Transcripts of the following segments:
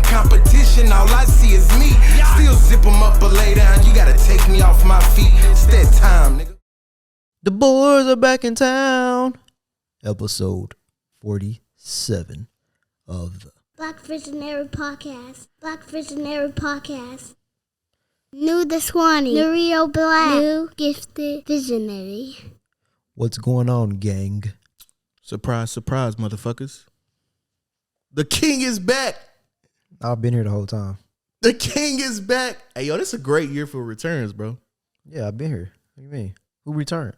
competition, all I see is me. Still zip them up or lay down, you gotta take me off my feet. It's that time, nigga. The boys are back in town. Episode 47 of the Black Visionary Podcast. Black Visionary Podcast. New the Swanee. New Rio Black. New Gifted Visionary. What's going on, gang? Surprise, surprise, motherfuckers. The king is back. I've been here the whole time. The king is back. Hey, yo, this is a great year for returns, bro. Yeah, I've been here. What do you mean? Who returned?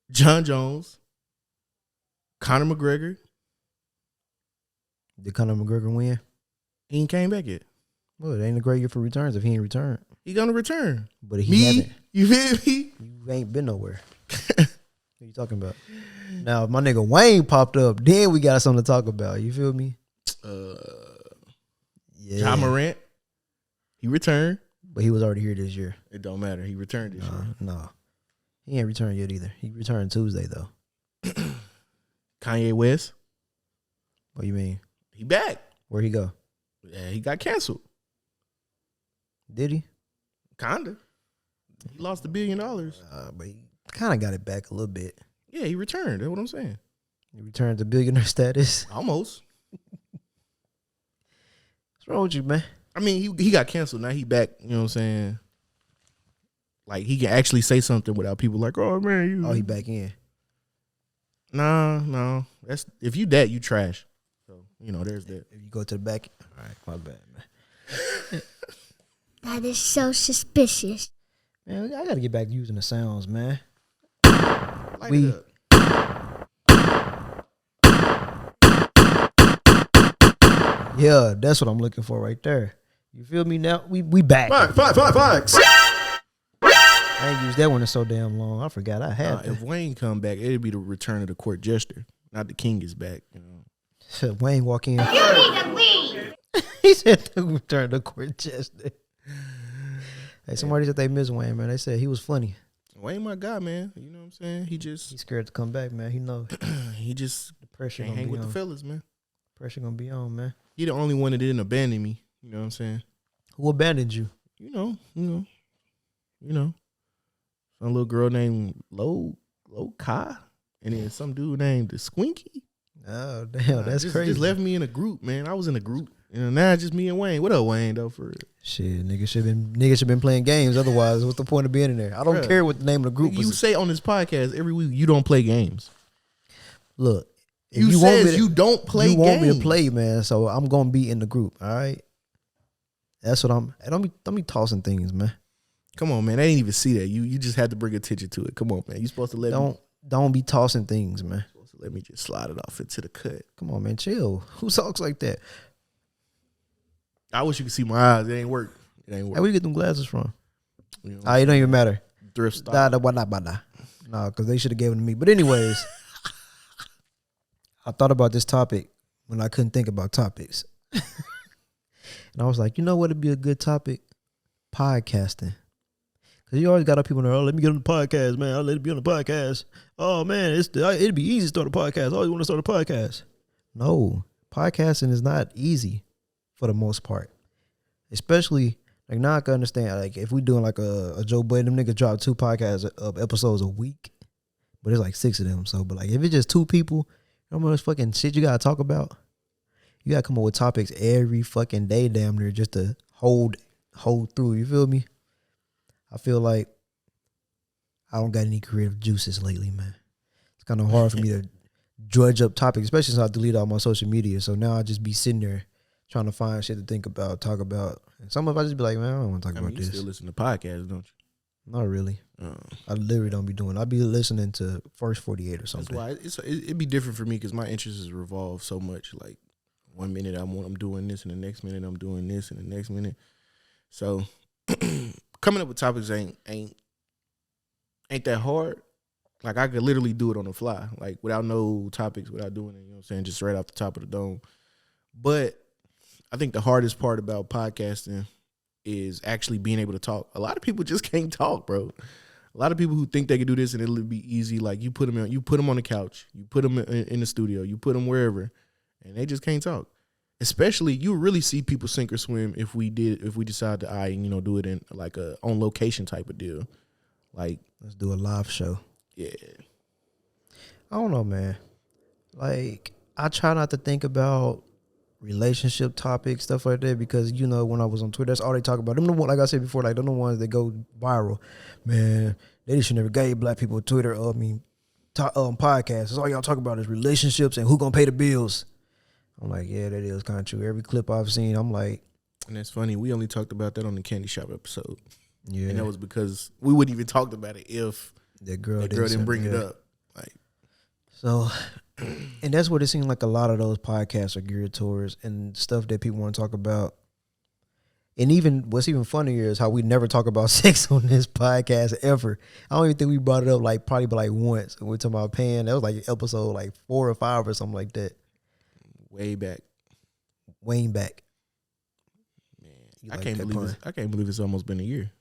John Jones, Conor McGregor. Did Conor McGregor win? He ain't came back yet. Well, it ain't a great year for returns if he ain't returned. He gonna return. But he haven't. You feel me? You ain't been nowhere. What you talking about? Now, if my nigga Wayne popped up, then we got something to talk about. You feel me? Yeah. John Morant, he returned. But he was already here this year. It don't matter. He returned this year. No. He ain't returned yet either. He returned Tuesday, though. Kanye West. What you mean? He back. Where'd he go? Yeah, he got canceled. Did he? Kinda. He lost $1 billion. But he kind of got it back a little bit. Yeah, he returned. That's what I'm saying. He returned to billionaire status. Almost. What's wrong with you, man? I mean, he got canceled. Now he back. You know what I'm saying? Like, he can actually say something without people like, oh, man, you. Oh, he back in. No. That's if you that, you trash. So, you know, there's that. If you go to the back. All right, my bad, man. That is so suspicious. Man, I got to get back to using the sounds, man. Light it up. Yeah, that's what I'm looking for right there. You feel me now? We back. Facts. I ain't used that one in so damn long. I forgot I had that. If Wayne come back, it'd be the return of the court jester. Not the king is back. You know. Wayne walk in. You need to leave. He said the return of the court jester. Hey, somebody said they miss Wayne, man. They said he was funny. Wayne, my guy, man. You know what I'm saying? He's scared to come back, man. He knows. He just The pressure can't gonna hang be with on. the fellas, man. Pressure gonna be on, man. He the only one that didn't abandon me. You know what I'm saying? Who abandoned you? You know. Some little girl named Lo Kai, and then some dude named the Squinky. Oh damn, that's crazy. Just left me in a group, man. I was in a group. You know, now it's just me and Wayne. What up, Wayne? Though for real? Shit, niggas should been playing games. Otherwise, what's the point of being in there? I don't care what the name of the group You was. say on this podcast every week you don't play games. Look, if You want me said to- you don't play You games. want me to play, man? So I'm gonna be in the group. All right. That's what I'm. Don't be tossing things, man. Come on, man. I didn't even see that. You just had to bring attention to it. Come on, man. You supposed to let me. Don't be tossing things, man. Supposed to let me just slide it off into the cut. Come on, man. Chill. Who talks like that? I wish you could see my eyes. It ain't work. It ain't Hey, work. where you get them glasses from? You know, It don't even matter. thrift stop. No, because they should have given it to me. But anyways, I thought about this topic when I couldn't think about topics. And I was like, you know what would be a good topic? Podcasting. Because you always got people in there, oh, let me get on the podcast, man. I'll let it be on the podcast. Oh, man, it'd be easy to start a podcast. I always want to start a podcast. No, podcasting is not easy for the most part. Especially, like, now I can understand, like, if we doing like a Joe Budden, them niggas drop 2 podcasts of episodes a week. But it's like 6 of them. So, but like, if it's just 2 people, you know how much fucking shit you got to talk about? You got to come up with topics every fucking day, damn near, just to hold through. You feel me? I feel like I don't got any creative juices lately, man. It's kind of hard for me to drudge up topics, especially since I deleted all my social media. So now I just be sitting there trying to find shit to think about, talk about. And some of I just be like, man, I don't want to talk about you this. still listen to podcasts, don't you? Not really. I literally don't be doing. I be listening to First 48 or That's something. why it'd be different for me because my interests is revolve so much. Like 1 minute I'm doing this, and the next minute I'm doing this, and the next minute. So coming up with topics ain't that hard. Like I could literally do it on the fly, like without no topics, without doing it. You know what I'm saying? Just right off the top of the dome. But I think the hardest part about podcasting is actually being able to talk. A lot of people just can't talk, bro. A lot of people who think they can do this and it'll be easy. Like you put them on the couch, you put them in the studio, you put them wherever, and they just can't talk. especially you really see people sink or swim if we decide to do it in like a on location type of deal. Like, let's do a live show. Yeah. I don't know, man. Like, I try not to think about relationship topics, stuff like that, because when I was on Twitter, that's all they talk about. Them the one, like I said before, like them the ones that go viral. Man, they should never gave black people Twitter. Podcasts. That's all y'all talk about is relationships and who gonna pay the bills. I'm like, yeah, that is kind of true. Every clip I've seen, I'm like, and that's funny. We only talked about that on the Candy Shop episode. Yeah, and that was because we wouldn't even talked about it if that girl didn't bring it up. Like, so, and that's what it seems like. A lot of those podcasts are geared towards and stuff that people want to talk about. And even what's even funnier is how we never talk about sex on this podcast ever. I don't even think we brought it up probably once. And we're talking about paying. That was like episode 4 or 5 or something like that. Way back. Way back. Man, I can't believe it's almost been a year.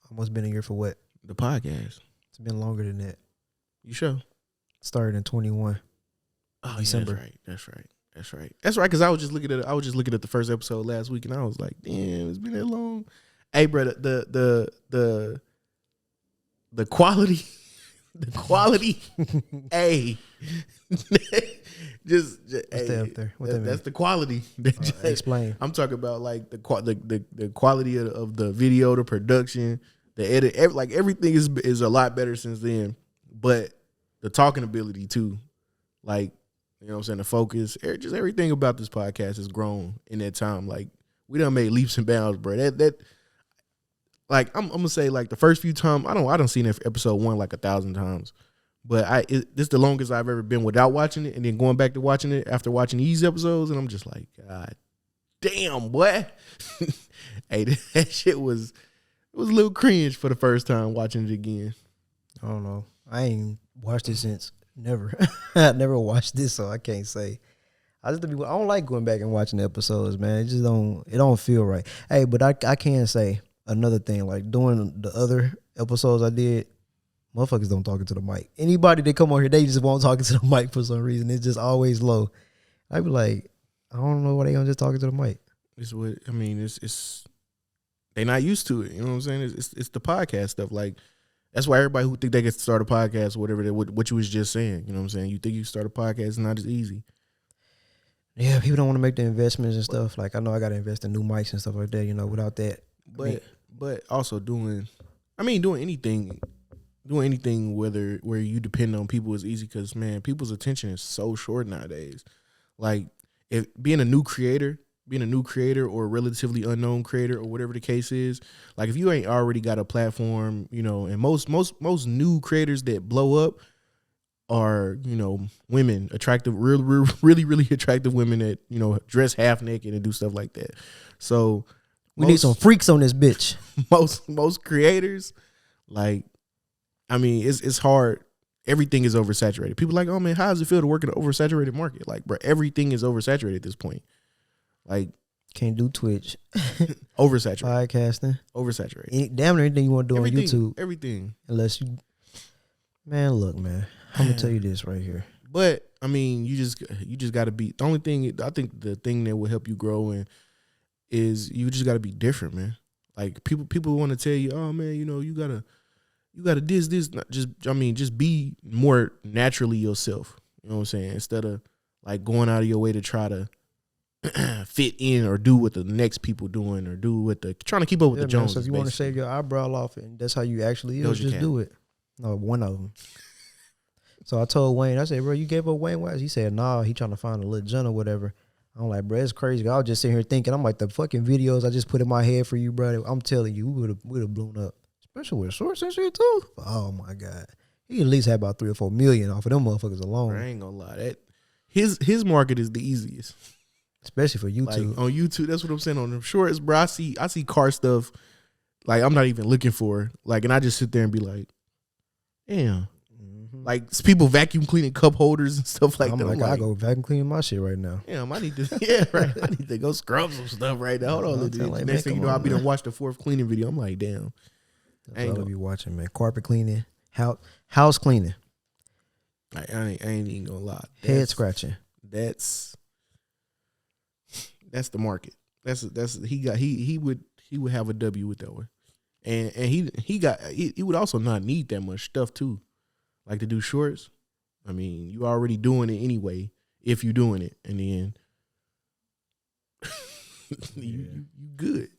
Almost been a year for what? The podcast. It's been longer than that. You sure? Started in 21. Oh, December. Yeah, that's right. Because I was just looking at the first episode last week, and I was like, damn, it's been that long. Hey, brother, the quality, hey, just hey, up there. That's the quality. Explain. I'm talking about like the quality of the video, the production, the edit. Everything is a lot better since then. But the talking ability too, like, you know what I'm saying, the focus, just everything about this podcast has grown in that time. Like, we done made leaps and bounds, bro. That like I'm gonna say, like, the first few times, I don't seen episode 1 like 1,000 times, but this is the longest I've ever been without watching it, and then going back to watching it after watching these episodes, and I'm just like, God damn, what? Hey, that shit was a little cringe for the first time watching it again. I don't know. I ain't watched it since. Never. I never watched this, so I can't say. I don't like going back and watching the episodes, man. It just don't feel right. Hey, but I can say another thing, like doing the other episodes I did, motherfuckers don't talk into the mic. Anybody that come on here, they just won't talk into the mic for some reason. It's just always low. I be like, I don't know why they don't just talk into the mic. It's they not used to it. You know what I'm saying? It's the podcast stuff. Like, that's why everybody who think they can start a podcast or whatever, what you was just saying, you know what I'm saying? You think you start a podcast, it's not as easy. Yeah, people don't want to make the investments and stuff. Like, I know I got to invest in new mics and stuff like that, without that. But also doing anything where you depend on people is easy because, man, people's attention is so short nowadays. Like, if being a new creator or a relatively unknown creator or whatever the case is, like, if you ain't already got a platform, and most new creators that blow up are, women, attractive, really, really attractive women that, dress half naked and do stuff like that. So we need some freaks on this bitch. Most creators, like, it's hard. Everything is oversaturated. People are like, oh man, how does it feel to work in an oversaturated market? Like, bro, everything is oversaturated at this point. Like, can't do Twitch. Oversaturated. Podcasting. Oversaturated. Damn near anything you want to do on YouTube. Everything. Unless you, man, look, man. I'm gonna tell you this right here. But you just gotta be, the only thing, I think the thing that will help you grow is you just gotta be different, man. Like, people want to tell you, oh man, you gotta just be more naturally yourself. You know what I'm saying? Instead of like going out of your way to try to fit in or do what the next people doing or do what trying to keep up with the Joneses. So if you want to shave your eyebrow off and that's how you actually is, just do it. No, one of them. So I told Wayne, I said, bro, you gave up Wayne Wise? He said, nah, he trying to find a little John or whatever. I'm like, bro, it's crazy. I was just sitting here thinking, I'm like, the fucking videos I just put in my head for you, bro, I'm telling you, we would have blown up. Especially with shorts and shit too. Oh my God. He at least had about 3 or 4 million off of them motherfuckers alone. Bro, I ain't gonna lie. That his market is the easiest. Especially for YouTube. Like, on YouTube, that's what I'm saying. On them shorts, bro, I see car stuff like I'm not even looking for. Like, and I just sit there and be like, damn. Mm-hmm. Like, people vacuum cleaning cup holders and stuff like that. I'm like, I go vacuum cleaning my shit right now. Damn, I need to I need to go scrub some stuff right now. Hold on. Like, next thing you know, I'll be done watch the 4th cleaning video. I'm like, damn. That's all I'll be watching, man. Carpet cleaning, house cleaning. I ain't even gonna lie. Head scratching. That's That's the market. That's he would have a W with that one. And he would also not need that much stuff too. Like to do shorts. I mean, you already doing it anyway if you doing it. And then you good.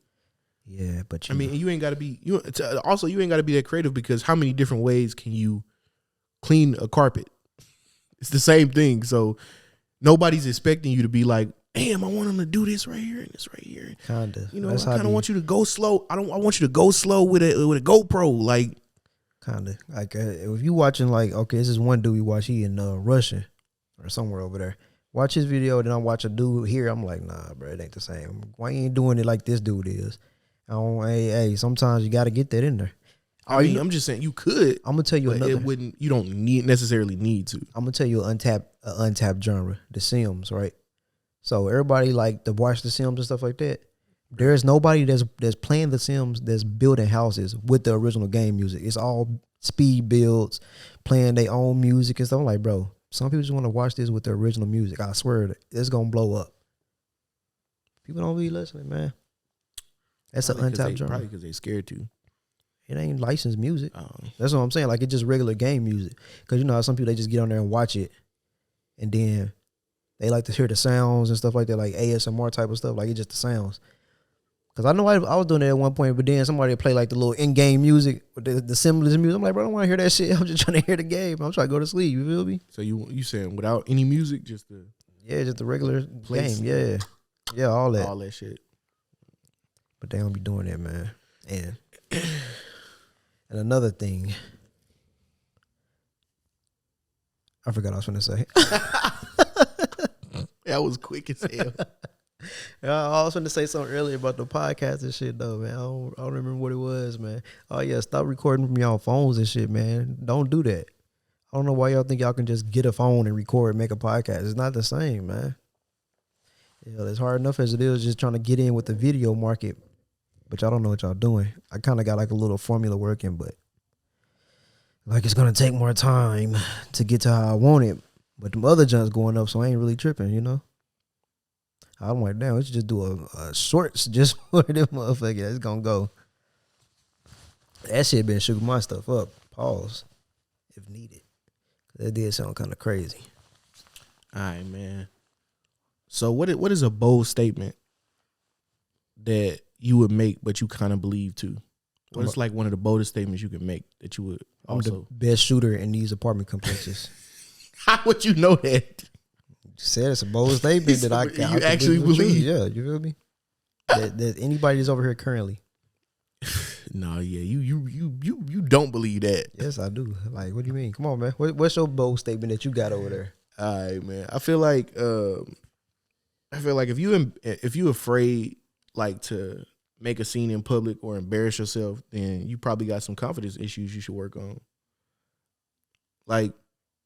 Yeah, but I mean, you ain't got to be you ain't got to be that creative because how many different ways can you clean a carpet? It's the same thing. So nobody's expecting you to be like, damn, I want them to do this right here and this right here. Kinda. You know, I kind of want you to go slow. I want you to go slow with a GoPro. Like, kinda. Like if you watching like, okay, this is one dude we watch. He in Russian or somewhere over there. Watch his video, then I watch a dude here. I'm like, nah, bro, it ain't the same. Why you ain't doing it like this dude is? Hey, sometimes you got to get that in there. I mean, I'm just saying you could. I'm gonna tell you another. It wouldn't. You don't necessarily need to. I'm gonna tell you an untapped genre, The Sims, right? So everybody like to watch The Sims and stuff like that. There's nobody that's playing The Sims that's building houses with the original game music. It's all speed builds, playing their own music and stuff. I'm like, bro, some people just want to watch this with the original music. I swear it's gonna blow up. People don't be listening, man. That's an untapped genre. Probably because they scared to. It ain't licensed music. That's what I'm saying. Like, it's just regular game music. Because you know how some people, they just get on there and watch it. And then they like to hear the sounds and stuff like that, like ASMR type of stuff. Like, it's just the sounds. Because I know I was doing that at one point, but then somebody play like the little in-game music, with the symbols music. I'm like, bro, I don't want to hear that shit. I'm just trying to hear the game. I'm trying to go to sleep. You feel me? So you saying without any music, just the... Yeah, just the regular game. Yeah. Yeah, all that. All that shit. But they don't be doing that, man. And another thing, I forgot what I was going to say. That was quick as hell. I was going to say something earlier about the podcast and shit, though, man. I don't remember what it was, man. Oh, yeah, stop recording from y'all phones and shit, man. Don't do that. I don't know why y'all think y'all can just get a phone and record and make a podcast. It's not the same, man. Yeah, it's hard enough as it is just trying to get in with the video market. But y'all don't know what y'all doing. I kind of got like a little formula working, but like it's going to take more time to get to how I want it. But the other junk's going up, so I ain't really tripping, you know? I'm like, damn, let's just do a shorts just for them motherfucker. It's going to go. That shit been shooting my stuff up. Pause. If needed. That did sound kind of crazy. All right, man. So what is a bold statement that you would make, but you kind of believe too? What is like one of the boldest statements you can make that you would also? I'm the best shooter in these apartment complexes. How would you know that? You said it's a bold statement that I actually believe. Yeah, you feel me? that anybody that's over here currently. No, yeah, you don't believe that. Yes, I do. Like, what do you mean? Come on, man. What's your bold statement that you got over there? All right, man. I feel like if you afraid like to make a scene in public or embarrass yourself, then you probably got some confidence issues you should work on. Like,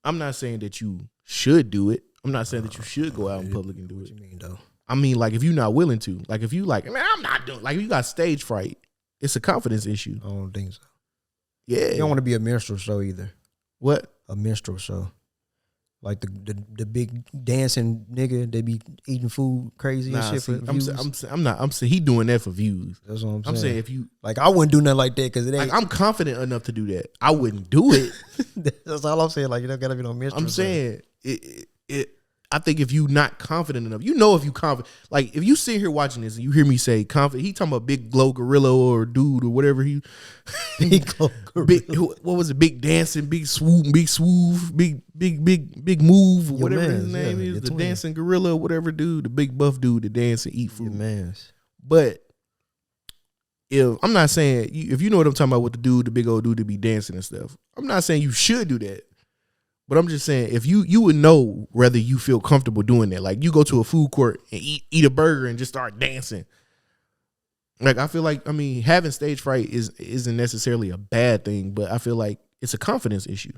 I'm not saying that you should do it. I'm not saying that you should go out in public and do it. What you mean, though? I mean, like, if you're not willing to. Like, if you like, man, I'm not doing. Like, if you got stage fright, it's a confidence issue. I don't think so. Yeah. You don't want to be a minstrel show either. What? A minstrel show. Like the big dancing nigga, they be eating food crazy and shit for views. I'm saying he doing that for views. That's what I'm saying. I'm saying if you like, I wouldn't do nothing like that because it ain't. Like, I'm confident enough to do that. I wouldn't do it. That's all I'm saying. Like, you don't gotta be no minstrel. I'm saying it. I think if you not confident enough, you know, if you confident, like if you sit here watching this and you hear me say confident, he talking about big glow gorilla or dude or whatever he, big glow gorilla. What was it? Big dancing, big swoop, big move, or whatever his name is, the dancing gorilla, whatever dude, the big buff dude that dance and eat food. Your man's. But if I'm not saying if you know what I'm talking about with the dude, the big old dude that be dancing and stuff, I'm not saying you should do that. But I'm just saying, if you would know whether you feel comfortable doing that. Like, you go to a food court and eat a burger and just start dancing. Like, I feel like, I mean, having stage fright isn't necessarily a bad thing, but I feel like it's a confidence issue.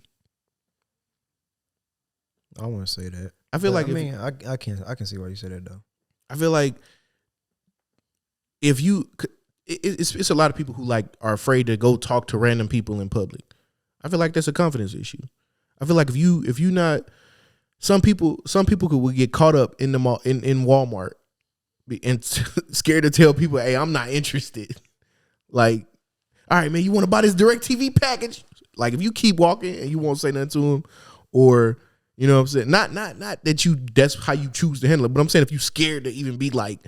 I want to say that. I feel like, I can see why you say that though. I feel like if you, it's a lot of people who like are afraid to go talk to random people in public. I feel like that's a confidence issue. I feel like if you not, some people will get caught up in the mall in Walmart and scared to tell people, hey, I'm not interested. Like, all right, man, you want to buy this DirecTV package? Like, if you keep walking and you won't say nothing to them, or you know what I'm saying, not that that's how you choose to handle it, but I'm saying if you scared to even be like,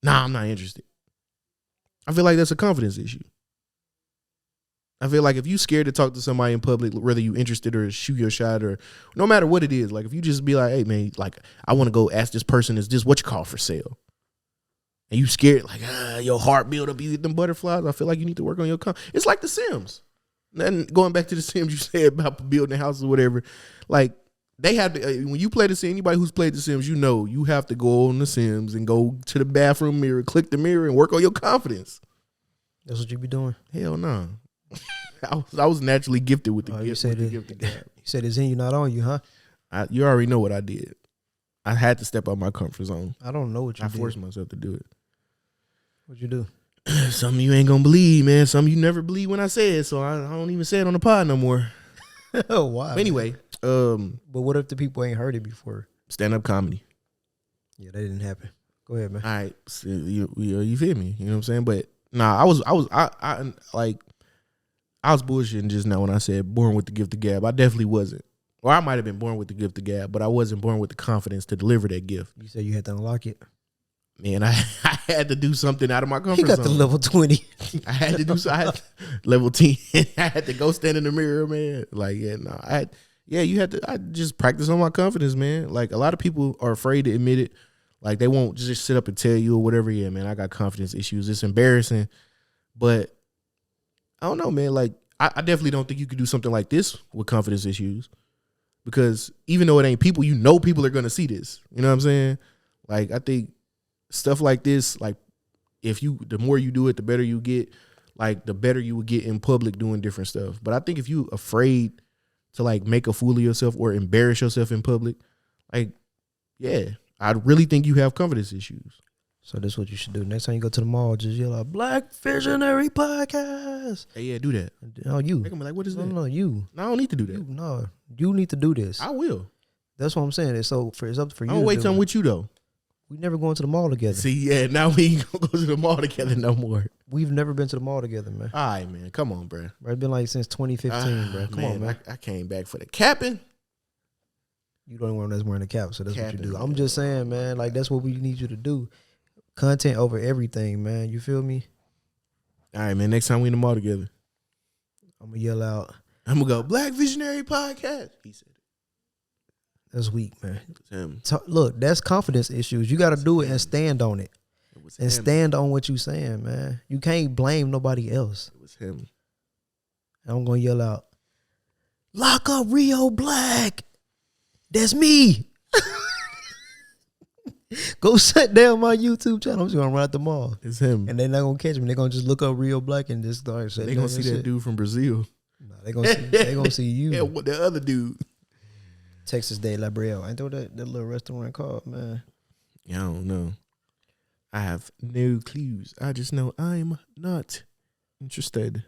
nah, I'm not interested. I feel like that's a confidence issue. I feel like if you scared to talk to somebody in public, whether you interested or shoot your shot or no matter what it is, like if you just be like, hey man, like I want to go ask this person, is this what you call for sale? And you scared, like your heart build up, you get them butterflies. I feel like you need to work on your It's like The Sims. And going back to The Sims, you said about building houses or whatever. Like they have to, when you play The Sims, anybody who's played The Sims, you know you have to go on The Sims and go to the bathroom mirror, click the mirror, and work on your confidence. That's what you be doing? Hell no. I was naturally gifted with the gift. You said it's in you, not on you, huh? You already know what I did. I had to step out my comfort zone. I don't know what you did. I forced myself to do it. What'd you do? Something you ain't gonna believe, man. Something you never believe when I say it, so I don't even say it on the pod no more. Oh, wow. But anyway, but what if the people ain't heard it before? Stand-up comedy. Yeah, that didn't happen. Go ahead, man. All right, so you feel me? You know what I'm saying? But nah, I was bullshitting just now when I said born with the gift of gab. I definitely wasn't. Or I might have been born with the gift of gab, but I wasn't born with the confidence to deliver that gift. You said you had to unlock it. Man, I had to do something out of my comfort zone. He got the level 20. I had to do so. I had level 10. I had to go stand in the mirror, man. Like, you had to. I just practice on my confidence, man. Like a lot of people are afraid to admit it. Like they won't just sit up and tell you or whatever. Yeah, man, I got confidence issues. It's embarrassing, but I don't know, man. Like I definitely don't think you could do something like this with confidence issues, because even though it ain't people, you know, people are gonna see this. You know what I'm saying? Like I think stuff like this, like the more you do it, the better you get. Like the better you would get in public doing different stuff. But I think if you afraid to like make a fool of yourself or embarrass yourself in public, like, yeah, I really think you have confidence issues. So this is what you should do. Next time you go to the mall, just yell out, Black Visionary Podcast. Hey, yeah, do that. No, you. They're gonna be like, what is that? No, you. No, I don't need to do that. You need to do this. I will. That's what I'm saying. It's up for you. I don't wait till I'm with you though. We never going to the mall together. See, yeah, now we ain't gonna go to the mall together no more. We've never been to the mall together, man. All right, man. Come on, bro. It's been like since 2015, bro. Come on, man. I came back for the capping. You the only one that's wearing a cap, so that's what you do. I'm just saying, man, like that's what we need you to do. Content over everything, man. You feel me? All right, man. Next time we in the mall together, I'm gonna yell out. I'm gonna go Black Visionary Podcast. He said it. That's weak, man. Him. Look, that's confidence issues. You got to do it and stand on it. It was and him. stand on what you saying, man. You can't blame nobody else. It was him. I'm gonna yell out, lock up Rio Black. That's me. Go shut down my YouTube channel. I'm just gonna run out the mall. It's him. And they're not gonna catch me. They're gonna just look up Rio Black and just start saying, they gonna see that dude from Brazil. Nah, they gonna see you. Yeah, what the other dude. Texas de la Brea. Ain't that little restaurant called, man? Yeah, I don't know. I have no clues. I just know I'm not interested.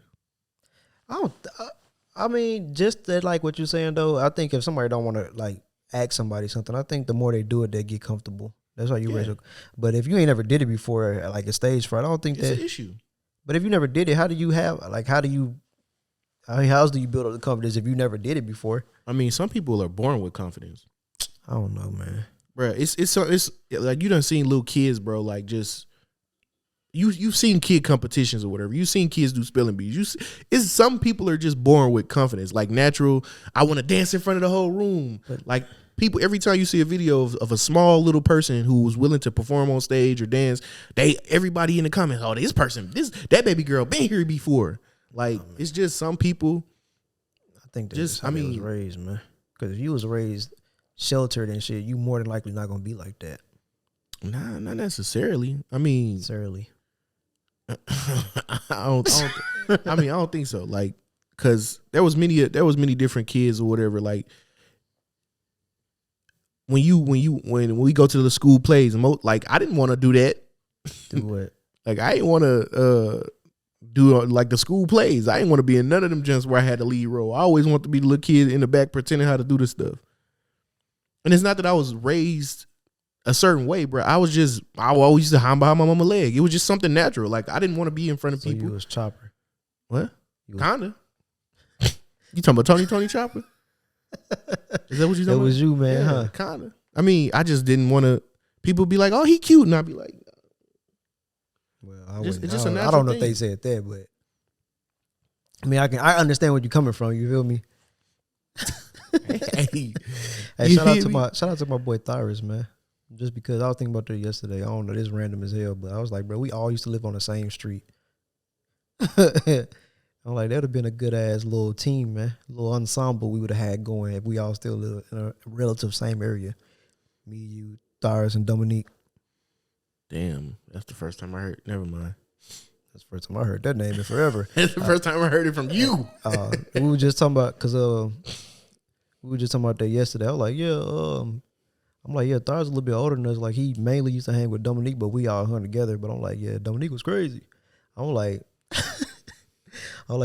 I mean, just that, like what you're saying though. I think if somebody don't want to like ask somebody something, I think the more they do it, they get comfortable. That's why you raise it. But if you ain't never did it before, like a stage fright, I don't think it's that an issue. But if you never did it, how do you build up the confidence if you never did it before? I mean, some people are born with confidence. I don't know, man. Bro, it's like you done seen little kids, bro. Like just you've seen kid competitions or whatever. You've seen kids do spelling bees. Some people are just born with confidence, like natural. I want to dance in front of the whole room. Like people, every time you see a video of a small little person who was willing to perform on stage or dance, everybody in the comments, oh, that baby girl been here before. Like it's just some people. I think that's how they was raised, man. Because if you was raised sheltered and shit, you more than likely not gonna be like that. Nah, not necessarily. I mean, I don't think so. Like, cause there was many different kids or whatever. Like, when we go to the school plays, like I didn't want to do that. Do what? Like I didn't want to do like the school plays. I didn't want to be in none of them gents where I had the lead role. I always want to be the little kid in the back pretending how to do this stuff. And it's not that I was raised. a certain way, bro. I always used to hide behind my mama's leg. It was just something natural. Like I didn't want to be in front of So people. you was Chopper. What? You was- Kinda. You talking about Tony Chopper? Is that what you talking That about? was you, man, Yeah, huh? Kinda. I mean, I just didn't want to. People be like, "Oh, he cute," and I'd be like, Well, It's wouldn't- just a I natural don't know if thing. they said that, but I mean, I understand where you're coming from. You feel me? "Hey, Hey, You shout out feel to me? my boy Tyrus, man. Just because I was thinking about that yesterday. I don't know, this random as hell, but I was like, bro, we all used to live on the same street. I'm like, that'd have been a good ass little team, man. A little ensemble we would have had going if we all still live in a relative same area. Me, you, Tyrus, and Dominique. damn, that's the first time I heard." Never mind. That's the first time I heard that name in forever. That's the first time I heard it from you. We were just talking about we were just talking about that yesterday. I was like, yeah, I'm like, yeah, Thar's a little bit older than us. Like he mainly used to hang with Dominique, but we all hung together. But I'm like, yeah, Dominique was crazy. I'm like,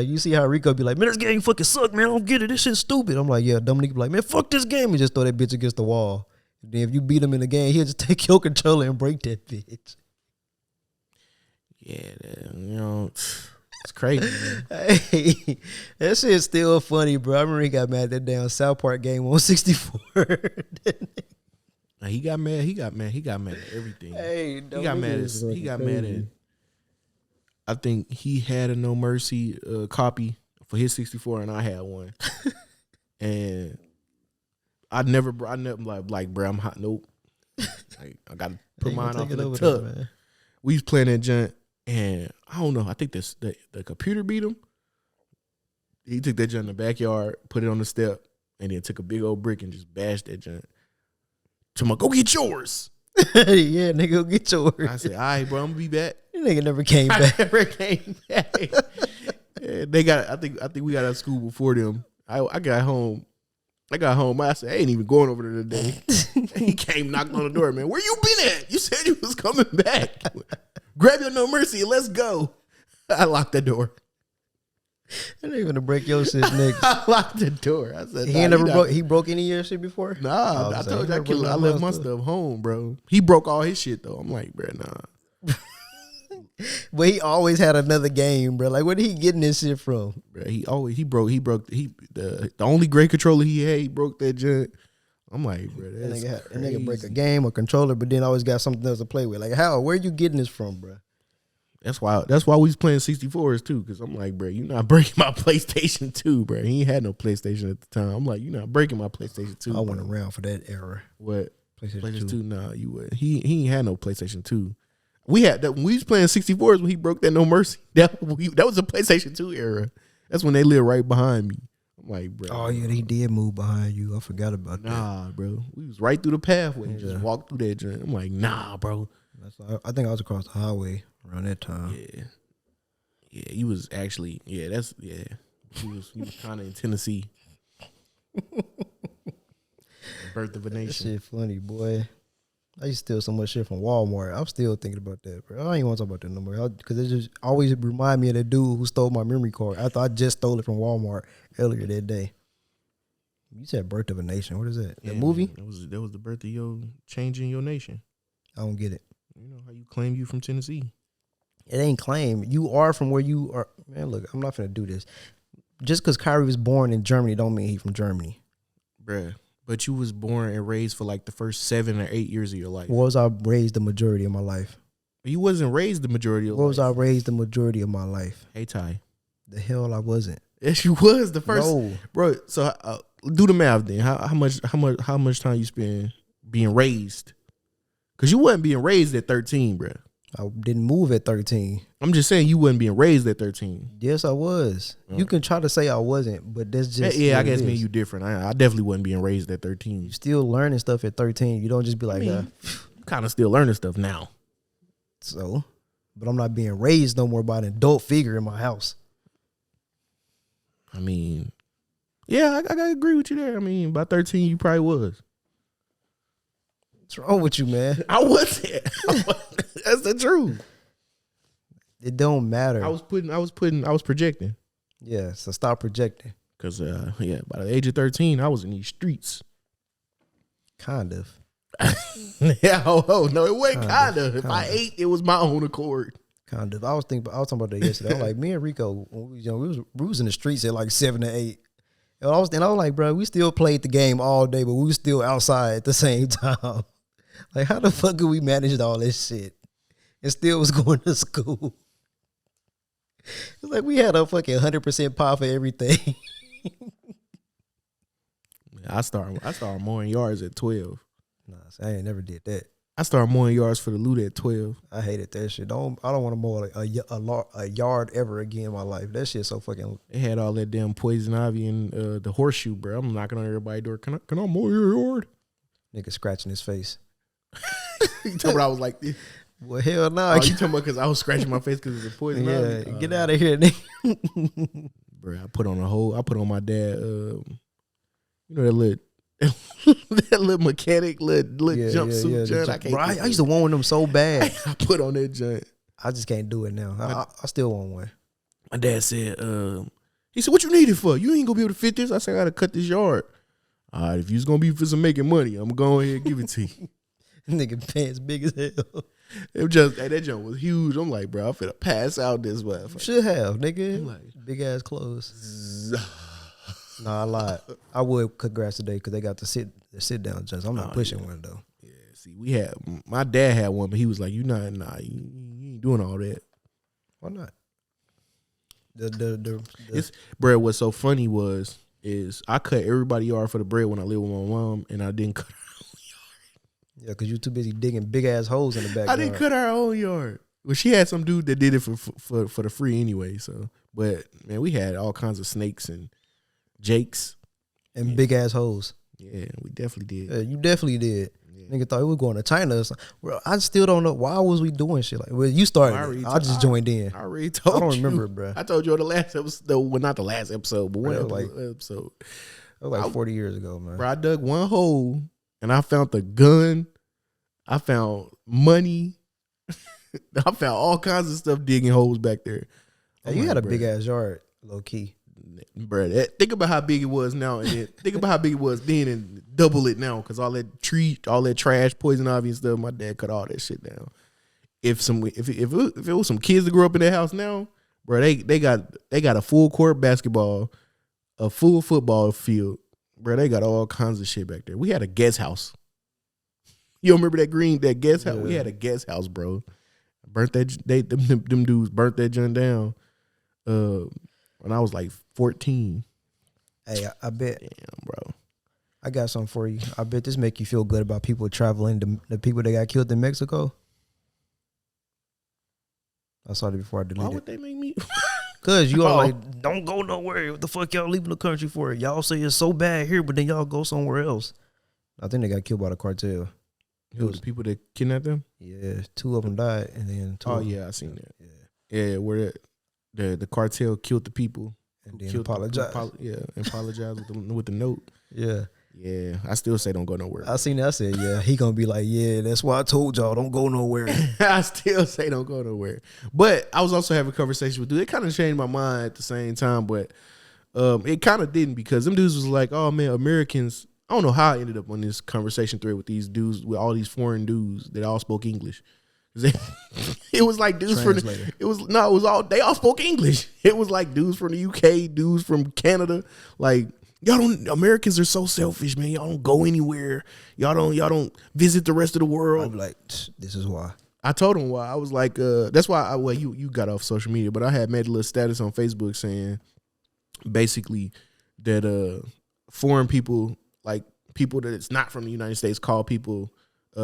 you see how Rico be like, man, this game fucking suck, man. I don't get it. This shit's stupid. I'm like, yeah, Dominique be like, man, fuck this game, and just throw that bitch against the wall. And then if you beat him in the game, he'll just take your controller and break that bitch. Yeah, it's crazy, man. Hey, that shit's still funny, bro. I remember he got mad at that damn South Park game on 64. Now, he got mad. He got mad at everything. Hey, He got mad at. I think he had a No Mercy copy for his 64, and I had one. And I never like, bro, I'm hot. Nope. Like, I gotta put mine off in the tub. man. We was playing that junk, and I don't know. I think the computer beat him. He took that junk in the backyard, put it on the step, and then took a big old brick and just bashed that junk. Told him, "Go get yours." Yeah, nigga, go get yours. I said, "All right, bro, I'm gonna be back." That nigga never came I back. never came back. Yeah, they got. I think we got out of school before them. I got home. I said, I ain't even going over there today. He came, knocked on the door, man. Where you been at? You said you was coming back. Grab your No Mercy and let's go. I locked the door. That nigga gonna break your shit next. I locked the door. I said, He nah, ain't never you broke. not- He broke any of your shit before. Nah, I saying, told he you never broke I none left of my stuff. stuff home, bro. He broke all his shit though. I'm like, bro, nah. But he always had another game, bro. Like, where did he getting this shit from? Bro, the only great controller he had, he broke that junk. I'm like, bro, That that's nigga break a crazy. game or controller, but then always got something else to play with. Like, how? Where you getting this from, bro? That's why we was playing 64s too, because I'm like, bro, you not breaking my PlayStation 2, bro. He ain't had no PlayStation at the time. I'm like, you not breaking my PlayStation 2. I went bro. around for that era. What? PlayStation 2. 2? Nah, you would. He ain't had no PlayStation 2. We had that when we was playing 64s when he broke that No Mercy. That was the PlayStation 2 era. That's when they lived right behind me. I'm like, bro. Oh yeah, he did move behind you. I forgot about that. Nah, bro. We was right through the pathway. Yeah. Just walked through that joint. I'm like, nah, bro. I think I was across the highway around that time. Yeah, he was actually. He was kind of in Tennessee. Birth of a That Nation. shit funny, boy. I used to steal so much shit from Walmart. I'm still thinking about that, bro. I don't even want to talk about that no more because it just always remind me of that dude who stole my memory card. I thought I just stole it from Walmart earlier that day. You said Birth of a Nation. What is that? Yeah, That movie? man, that was the birth of your changing your nation. I don't get it. You know how you claim you from Tennessee. It ain't claim. You are from where you are. Man, look, I'm not finna do this. Just because Kyrie was born in Germany don't mean he from Germany. Bruh. But you was born and raised for like the first 7 or 8 years of your life. Where was I raised the majority of my life? You wasn't raised the majority of Where was I life. raid the majority of my life? Hey, Ty. The hell I wasn't. Yes, you was the first. No. Bro, so do the math then. How much time you spend being raised? Because you wasn't being raised at 13, bro. I didn't move at 13. I'm just saying you wasn't being raised at 13. Yes, I was. You can try to say I wasn't, but that's just Yeah, I what it guess me and is. you different. I definitely wasn't being raised at 13. You still learning stuff at 13. You don't just be like, I'm kind of still learning stuff now. so. But I'm not being raised no more by an adult figure in my house. I mean, yeah, I gotta agree with you there. I mean, by 13, you probably was. What's wrong with you, man? I wasn't. That's the truth. It don't matter. I was projecting. Yeah, so stop projecting. Cause by the age of 13, I was in these streets. Kind of. Yeah, no, it wasn't kinda. If I ate, it was my own accord. Kind of. I was talking about that yesterday. I was like, me and Rico, when we was young, we was in the streets at like 7 to 8. And I was like, bro, we still played the game all day, but we was still outside at the same time. Like, how the fuck could we manage all this shit and still was going to school? It's like we had a fucking 100% pie for everything. I started mowing yards at 12. Nah, I ain't never did that. I started mowing yards for the loot at 12. I hated that shit. I don't want to mow a yard ever again in my life. That shit so fucking. They had all that damn poison ivy and the horseshoe, bro. I'm knocking on everybody's door. Can I mow your yard? Nigga scratching his face. You talking about I was like this? Well, hell no. Oh, you talking about because I was scratching my face because of the poison ivy? Yeah, get out of here, nigga. Bro, I put on my dad, you know that little that little mechanic, little jumpsuit joint. I can't. Bro, I used to want them so bad. I put on that joint. I just can't do it now. I still want one. My dad said, he said, what you need it for? You ain't gonna be able to fit this. I said, I gotta cut this yard. All right, if you was gonna be for some making money, I'm gonna go ahead and give it to you. Nigga pants big as hell. It was just, that joint was huge. I'm like, bro, I'm finna pass out this way. Should have, nigga. Like, big ass clothes. Nah, I lied. I would cut grass today because they got the sit down joints. I'm not pushing one though. Yeah, see, my dad had one, but he was like, you ain't doing all that. Why not? It's, bro, what's so funny is I cut everybody yard for the bread when I lived with my mom, and I didn't cut her own yard. Yeah, because you too busy digging big ass holes in the backyard. I didn't cut her own yard. Well, she had some dude that did it for the free anyway. So, but man, we had all kinds of snakes and jakes and big ass holes. Yeah, we definitely did. Yeah, you definitely did. Yeah. Nigga thought we were going to China or something. Bro, I still don't know why was we doing shit like. Well, you started. I just joined in. I already told you. I don't remember it, bro. I told you on the last episode. Well, not the last episode, but one episode. That was like 40 years ago, man. Bro, I dug one hole and I found the gun. I found money. I found all kinds of stuff digging holes back there. Hey, you had a big ass yard, low key. Bro, think about how big it was now, and then think about how big it was then, and double it now, because all that trash, poison ivy and stuff. My dad cut all that shit down. If it was some kids that grew up in that house now, bro, they got a full court basketball, a full football field, bro. They got all kinds of shit back there. We had a guest house. You remember that guest house? Yeah. We had a guest house, bro. Burnt that. Them dudes burnt that joint down. When I was like 14. Hey, I bet. Damn, bro. I got something for you. I bet this make you feel good about people traveling. The people that got killed in Mexico. I saw it before I deleted it. Why would they make me? Because you all like, don't go nowhere. What the fuck y'all leaving the country for? Y'all say it's so bad here, but then y'all go somewhere else. I think they got killed by the cartel. It was the people that kidnapped them? Yeah, 2 of them died, and then 2. Oh, yeah, I seen that. Yeah, where the cartel killed the people. And then apologized. Apologized with the note. Yeah. Yeah, I still say don't go nowhere. I seen that. I said, yeah, he gonna be like, yeah, that's why I told y'all don't go nowhere. I still say don't go nowhere. But I was also having a conversation with dude. It kind of changed my mind at the same time, but it kind of didn't, because them dudes was like, oh man, Americans. I don't know how I ended up on this conversation thread with these dudes, with all these foreign dudes that all spoke English. It was like dudes they all spoke English. It was like dudes from the UK, dudes from Canada. Like, Americans are so selfish, man. Y'all don't go anywhere. Y'all don't visit the rest of the world. I'm like, this is why. I told him why. I was like, that's why you got off social media, but I had made a little status on Facebook saying basically that foreign people, like people that it's not from the United States, call people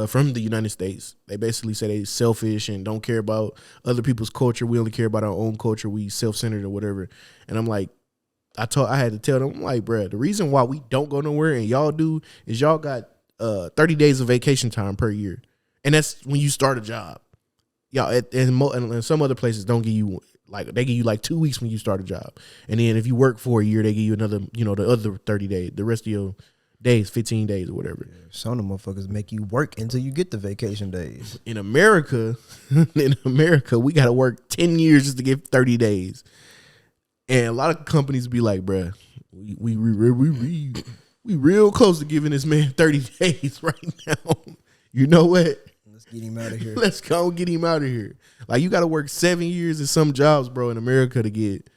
from the United States. They basically say they selfish and don't care about other people's culture. We only care about our own culture. We self-centered or whatever. And I'm like, I had to tell them, I'm like, bro, the reason why we don't go nowhere and y'all do is y'all got 30 days of vacation time per year. And that's when you start a job. Y'all, and some other places don't give you, like, they give you like 2 weeks when you start a job. And then if you work for a year, they give you another, the other 30 days, the rest of your days, 15 days or whatever. Yeah, some of them motherfuckers make you work until you get the vacation days. In America, we got to work 10 years just to get 30 days. And a lot of companies be like, bruh, we real close to giving this man 30 days right now. You know what? Let's get him out of here. Let's go get him out of here. Like, you got to work 7 years in some jobs, bro, in America to get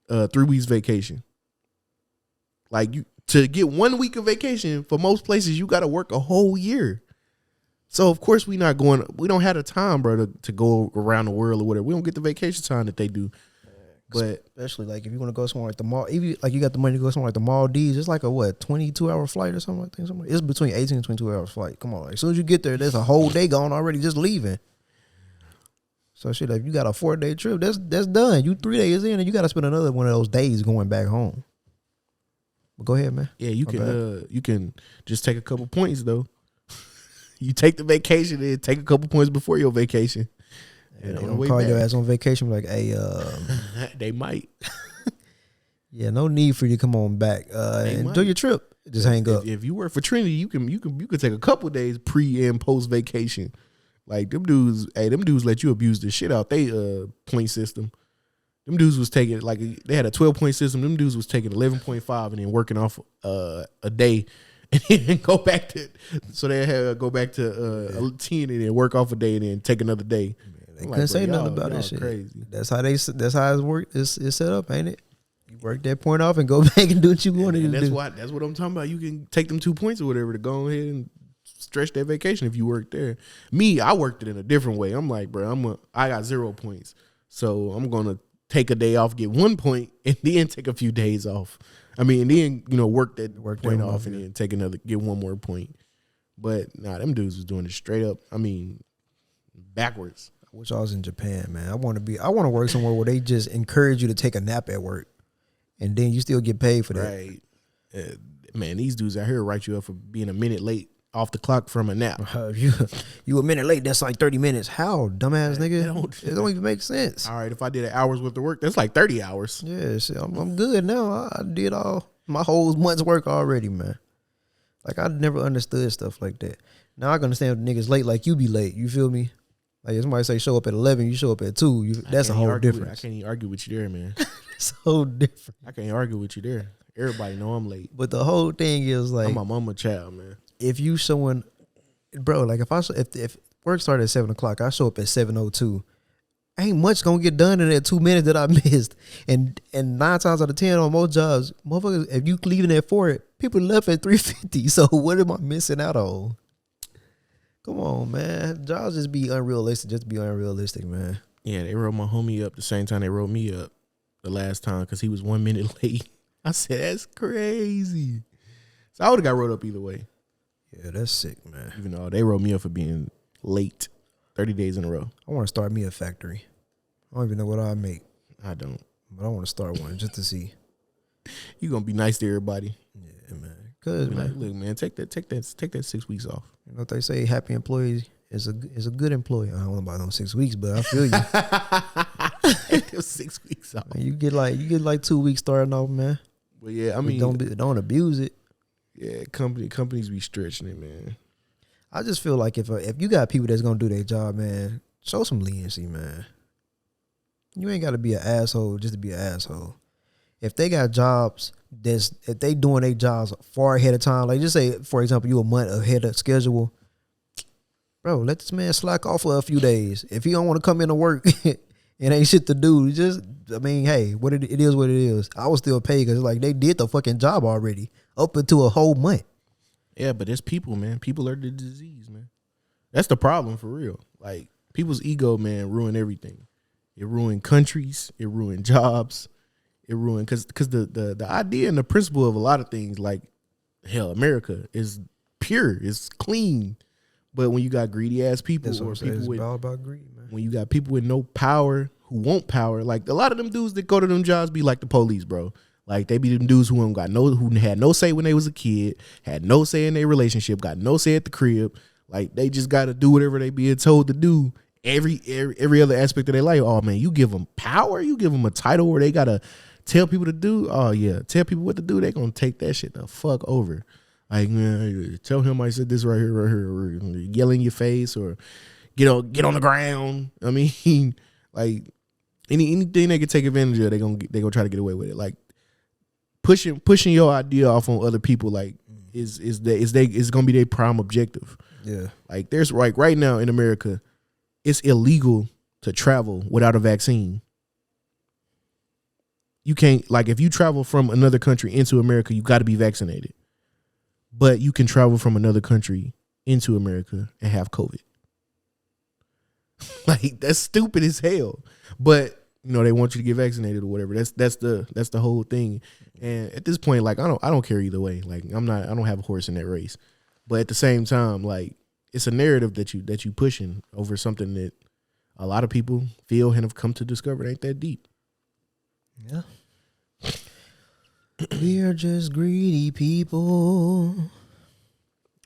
3 weeks vacation. Like, to get 1 week of vacation for most places, you got to work a whole year. So of course we don't have the time, bro, to go around the world or whatever. We don't get the vacation time that they do. But especially like if you want to go somewhere like the mall, even like you got the money to go somewhere like the Maldives, it's like a 22-hour flight or something like that. It's between 18 and 22 hours flight. Come on, like, as soon as you get there, there's a whole day gone already, just leaving. So shit, if you got a 4-day trip, that's done. You 3 days in, and you got to spend another one of those days going back home. But go ahead, man. Yeah, you can just take a couple points though. You take the vacation and take a couple points before your vacation. And they don't call your ass on vacation like, hey, they might. Yeah, no need for you to come on back. Enjoy your trip. Just hang up. If you work for Trinity, you can take a couple days pre and post vacation. Like them dudes let you abuse the shit out they point system. Them dudes was taking, like, they had a 12-point system. Them dudes was taking 11.5 and then working off a day. And then go back to, so they had to go back to 10 and then work off a day and then take another day. Man, they couldn't say nothing about that shit. Crazy. That's how it's worked. It's set up, ain't it? You work that point off and go back and do what you wanted to do. That's what I'm talking about. You can take them 2 points or whatever to go ahead and stretch that vacation if you work there. Me, I worked it in a different way. I'm like, bro, I got 0 points, so I'm gonna take a day off, get 1 point, and then take a few days off. I mean, and then, work that point off and then get 1 more point. But nah, them dudes was doing it straight up. I mean, backwards. I wish I was in Japan, man. I want to work somewhere where they just encourage you to take a nap at work, and then you still get paid for that. Right. Man, these dudes out here write you up for being a minute late off the clock from a nap. You a minute late, that's like 30 minutes. How, dumbass nigga? It don't even make sense. All right, if I did an hour's worth of work, that's like 30 hours. Yeah, shit, I'm good now. I did all my whole month's work already, man. Like, I never understood stuff like that. Now I can understand when niggas late, like you be late. You feel me? Like, if somebody say show up at 11, you show up at 2. That's a whole difference. I can't even argue with you there, man. It's so different. I can't argue with you there. Everybody know I'm late. But the whole thing is like, I'm my mama child, man. If you showing, bro, like if work started at 7 o'clock, I show up at 7:02. Ain't much gonna get done in that 2 minutes that I missed. And 9 times out of 10 on most jobs, motherfuckers, if you leaving at 4, people left at 3:50. So what am I missing out on? Come on, man. Jobs just be unrealistic, man. Yeah, they wrote my homie up the same time they wrote me up the last time because he was 1 minute late. I said, that's crazy. So I would have got wrote up either way. Yeah, that's sick, man. Even though they wrote me up for being late 30 days in a row. I want to start me a factory. I don't even know what I make. I don't. But I want to start one just to see. You going to be nice to everybody. Yeah, man. Cause, man. Like, look, man, take that 6 weeks off. You know what they say? Happy employee is a good employee. I don't know about those 6 weeks, but I feel you. 6 weeks off. Man, you get like 2 weeks starting off, man. Well, yeah, I mean, don't abuse it. Yeah, companies be stretching it, man. I just feel like if you got people that's gonna do their job, man, show some leniency, man. You ain't got to be an asshole just to be an asshole. If they got jobs if they doing their jobs far ahead of time, like just say for example you a month ahead of schedule, bro, let this man slack off for a few days. If he don't want to come in to work, it ain't shit to do. Hey, it is what it is. I was still paid because like they did the fucking job already up into a whole month. Yeah, but it's people, man. People are the disease, man. That's the problem for real. Like people's ego, man, ruin everything. It ruined countries. It ruined jobs. It ruined because the idea and the principle of a lot of things, like hell, America is pure, it's clean. But when you got greedy ass people, or people with all about greed, man. When you got people with no power who want power, like a lot of them dudes that go to them jobs be like the police, bro. Like they be them dudes who had no say when they was a kid, had no say in their relationship, got no say at the crib. Like they just got to do whatever they being told to do. Every other aspect of their life. Oh man, you give them power, you give them a title where they gotta tell people to do. Oh yeah, tell people what to do. They gonna take that shit the fuck over. Like man, tell him I said this right here, or yell in your face, or get on the ground. I mean, like anything they can take advantage of, they gonna try to get away with it. Like pushing your idea off on other people. Like is gonna be their prime objective. Yeah. Like there's right now in America, it's illegal to travel without a vaccine. You can't, like, if you travel from another country into America, you got to be vaccinated. But you can travel from another country into America and have COVID. Like, that's stupid as hell. But you know, they want you to get vaccinated or whatever. That's the whole thing. And at this point, like, I don't care either way. Like, I don't have a horse in that race. But at the same time, like, it's a narrative that you pushing over something that a lot of people feel and have come to discover it ain't that deep. Yeah. We are just greedy people.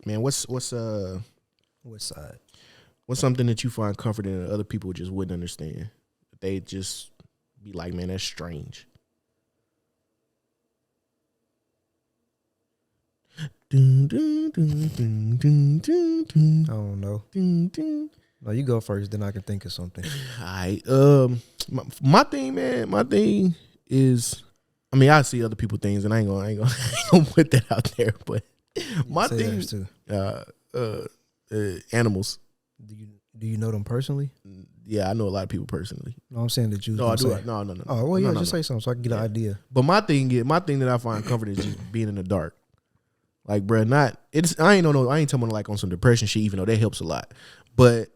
Man, what's What side? what's something that you find comforting and other people just wouldn't understand? They just be like, man, that's strange. Dun, dun, dun, dun, dun, dun, dun, I don't know. dun, dun. No, you go first, then I can think of something. All right. My thing, man, is, I mean, I see other people things, and I ain't gonna put that out there. But my Say thing, theirs too. animals. Do you know them personally? Yeah, I know a lot of people personally. No, I'm saying that you. No, I do. Say. No. Oh well, yeah. No, Just say something so I can get an idea. But my thing that I find comfort is just being in the dark. Like, bro, I ain't talking like on some depression shit, even though that helps a lot. But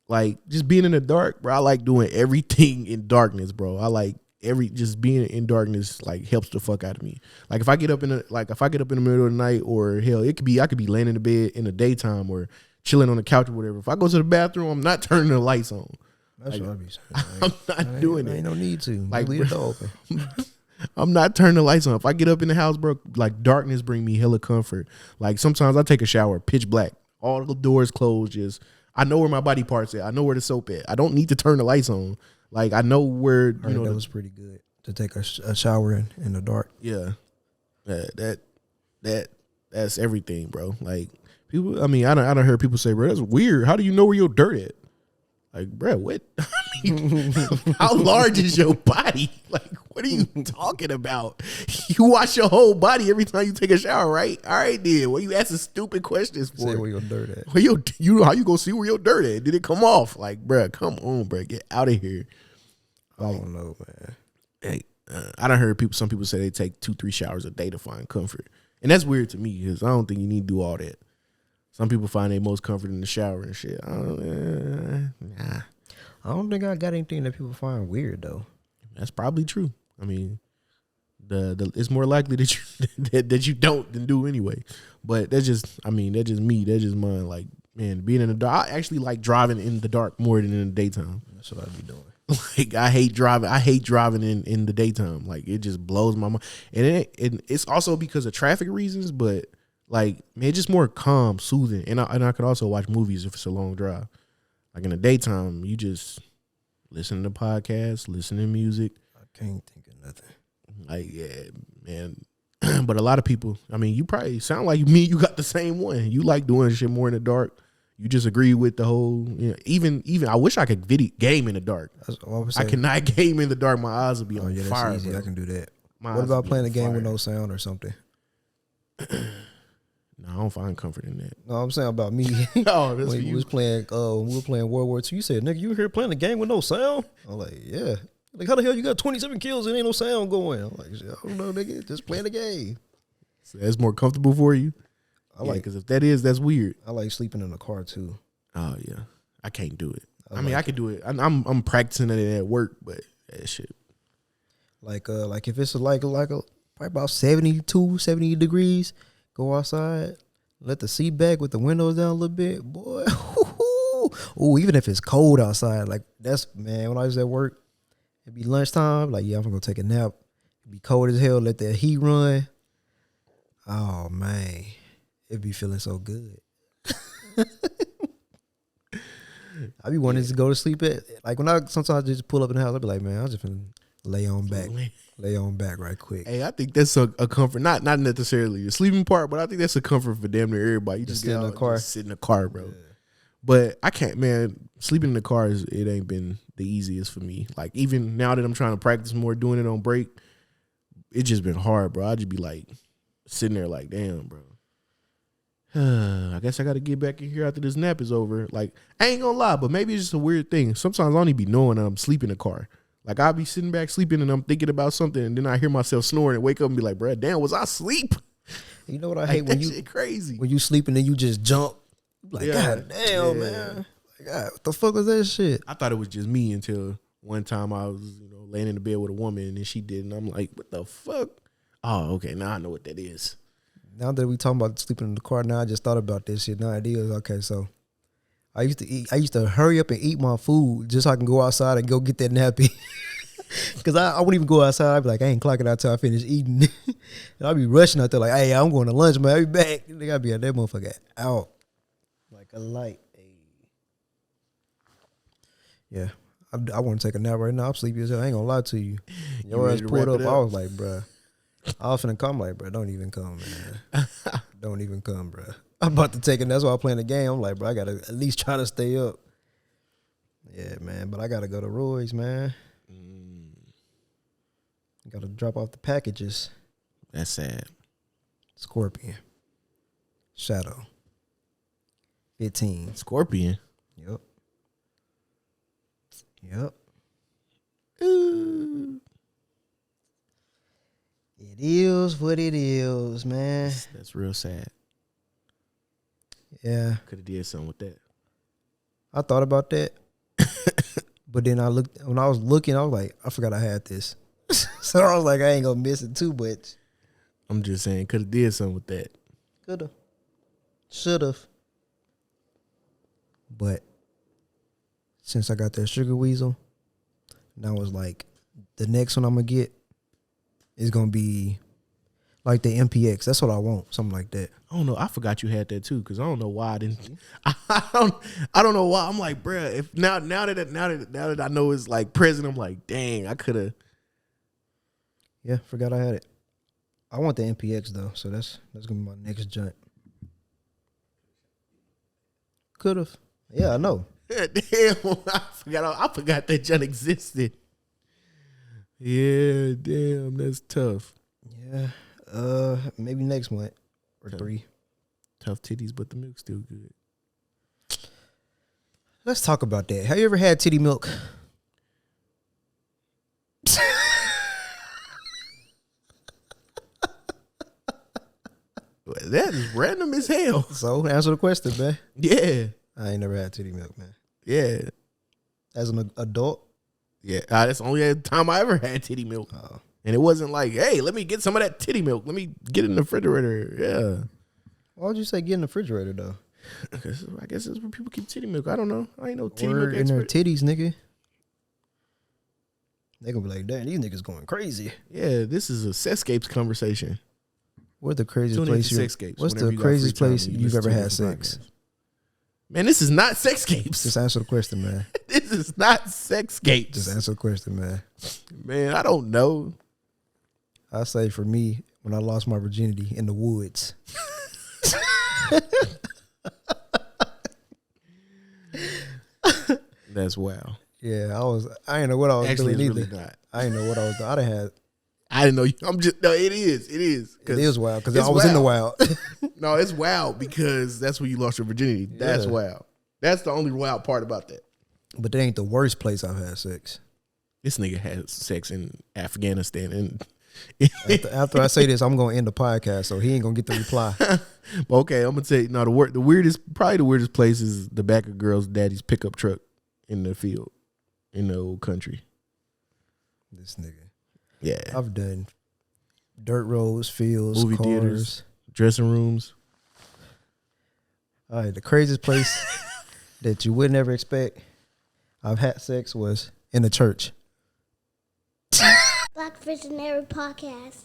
like, just being in the dark, bro, I like doing everything in darkness, bro. I like just being in darkness, like, helps the fuck out of me. Like, if I get up in the middle of the night, or hell, I could be laying in the bed in the daytime or chilling on the couch or whatever. If I go to the bathroom, I'm not turning the lights on. That's Like, what I be saying. I'm not doing it. Ain't no need to. Like, Like, leave the door open. I'm not turning the lights on. If I get up in the house, bro, like, darkness bring me hella comfort. Like, sometimes I take a shower, pitch black, all the doors closed. Just, I know where my body parts at. I know where the soap at. I don't need to turn the lights on. Like, I know where, you know. That was pretty good to take a shower in the dark. Yeah, that's everything, bro. Like, people, I mean, I done heard people say, bro, that's weird. How do you know where your dirt at? Like, bro, what? I mean, how large is your body? Like, what are you talking about? You wash your whole body every time you take a shower, right? All right, then. What are you asking stupid questions for? Say where your dirt at. Well, how you gonna see where your dirt at? Did it come off? Like, bro, come on, bro, get out of here. I don't know, man. Hey, I done heard some people say they take 2-3 showers a day to find comfort, and that's weird to me because I don't think you need to do all that. Some people find their most comfort in the shower and shit. Nah. I don't think I got anything that people find weird though. That's probably true. I mean, it's more likely that you that you don't than do anyway. But that's just me. That's just mine. Like, man, being in the dark. I actually like driving in the dark more than in the daytime. That's what I be doing. Like, I hate driving in the daytime. Like, it just blows my mind. And it's also because of traffic reasons, but like, man, it's just more calm, soothing. And I could also watch movies if it's a long drive. Like, in the daytime, you just listen to podcasts, listen to music. I can't think of nothing. Like, yeah, man. But a lot of people, I mean, you probably sound like me. You got the same one. You like doing shit more in the dark. You just agree with the whole, you know, even I wish I could game in the dark. I cannot game in the dark. My eyes would be on fire. That's easy. Bro. I can do that. My What eyes about would be playing a on game fire. with no sound or something? No, I don't find comfort in that. No, I'm saying about me. Oh, that's when for we you. was playing, when we were playing World War II, you said, "Nigga, you here playing a game with no sound?" I'm like, "Yeah." Like, how the hell you got 27 kills and ain't no sound going? I'm like, I don't know, nigga. Just playing the game. So that's more comfortable for you. I like because if that is, that's weird. I like sleeping in the car too. Oh yeah, I can't do it. I like I could do it. I'm practicing it at work, but that shit. Like if it's like probably about 70 degrees, go outside, let the seat back with the windows down a little bit, boy. Ooh, even if it's cold outside, like that's, man, when I was at work, it'd be lunchtime, like, yeah, I'm gonna take a nap. It'd be cold as hell, let that heat run. Oh man, it'd be feeling so good. I be wanting to go to sleep at, like, when I sometimes just pull up in the house, I be like, man, I just finna lay on back right quick. Hey, I think that's a comfort. Not necessarily the sleeping part, but I think that's a comfort for damn near everybody. You just sit get in out, the car. just sit in the car, bro. Yeah. But I can't, man. Sleeping in the car it ain't been the easiest for me. Like, even now that I'm trying to practice more doing it on break, it's just been hard, bro. I just be like sitting there like, damn, bro. I guess I got to get back in here after this nap is over. Like, I ain't gonna lie, but maybe it's just a weird thing. Sometimes I don't even be knowing I'm sleeping in the car. Like, I'll be sitting back sleeping and I'm thinking about something, and then I hear myself snoring and wake up and be like, bruh, damn, was I asleep? You know what I Like, hate when that you shit crazy. when you sleep and then you just jump. Like, Yeah. God damn, man. Like, God, what the fuck was that shit? I thought it was just me until one time I was, laying in the bed with a woman and then she did, and I'm like, what the fuck? Oh, okay, now I know what that is. Now that we talking about sleeping in the car, now I just thought about this shit. Now it is okay. So I used to hurry up and eat my food just so I can go outside and go get that nappy. Cause I wouldn't even go outside. I'd be like, I ain't clocking out till I finish eating. And I'd be rushing out there like, hey, I'm going to lunch, man. I'll be back. They gotta be at that motherfucker out like a light. Yeah, I want to take a nap right now. I'm sleepy as hell. I ain't gonna lie to you. Your ass ready to pulled wrap up. it up? I was like, bruh. I was finna come like, bruh, don't even come, man. Don't even come, bruh. I'm about to take it. That's why I'm playing the game. I'm like, bro, I gotta at least try to stay up. Yeah, man. But I gotta go to Roy's, man. Gotta drop off the packages. That's sad. Scorpion. Shadow. 15. Scorpion. Yep. Yep. Ooh. It is what it is, man. That's real sad. Yeah. Could have did something with that. I thought about that. But then when I was looking, I was like, I forgot I had this. So I was like, I ain't gonna miss it too much. I'm just saying, could have did something with that. Coulda. Shoulda. But since I got that sugar weasel, now it's like the next one I'm gonna get is gonna be like the MPX. That's what I want. Something like that. I don't know. I forgot you had that too, because I don't know why I didn't. I don't know why. I'm like, bruh, if now that I know it's like present, I'm like, dang, I could have. Yeah, forgot I had it. I want the MPX though, so that's gonna be my next joint. Could've. Yeah, I know. Damn, I forgot that junk existed. Yeah, damn, that's tough. Yeah. Maybe next month or Tough. 3. Tough titties, but the milk's still good. Let's talk about that. Have you ever had titty milk? That is random as hell. So answer the question, man. Yeah, I ain't never had titty milk, man. yeah, As an adult, yeah. That's the only time I ever had titty milk. And it wasn't like, hey, let me get some of that titty milk. Let me get it in the refrigerator. Yeah. why would you say get in the refrigerator though? I guess that's where people keep titty milk. I don't know. I ain't no titty Or milk in their expert. titties, nigga. They gonna be like, damn, these niggas going crazy. Yeah, this is a Sexscapes conversation. What's the craziest Tune in place to you? Sexscapes What's whenever the you got free craziest time place and you you've listen ever to had different sex? podcasts. Man, this is not Sexscapes. Just answer the question, man. This is not Sexscapes. Just answer the question, man. Man, I don't know. I say for me, when I lost my virginity in the woods. That's wow. Yeah, I didn't know what I was Actually, doing it's either. really not. I didn't know what I was doing. I done had. I didn't know. I'm just no. It is. It is. It is wild because it's I was in the wild. wild. No, it's wild because that's where you lost your virginity. That's Yeah. wild. That's the only wild part about that. But that ain't the worst place I've had sex. This nigga had sex in Afghanistan, and After I say this, I'm gonna end the podcast, so he ain't gonna get the reply. okay, I'm gonna tell you. No, the weirdest place is the back of girl's daddy's pickup truck in the field, in the old country. This nigga. Yeah, I've done dirt roads, fields, movie cars. theaters, dressing rooms. All right, the craziest place that you would never expect I've had sex was in a church. Black Visionary Podcast.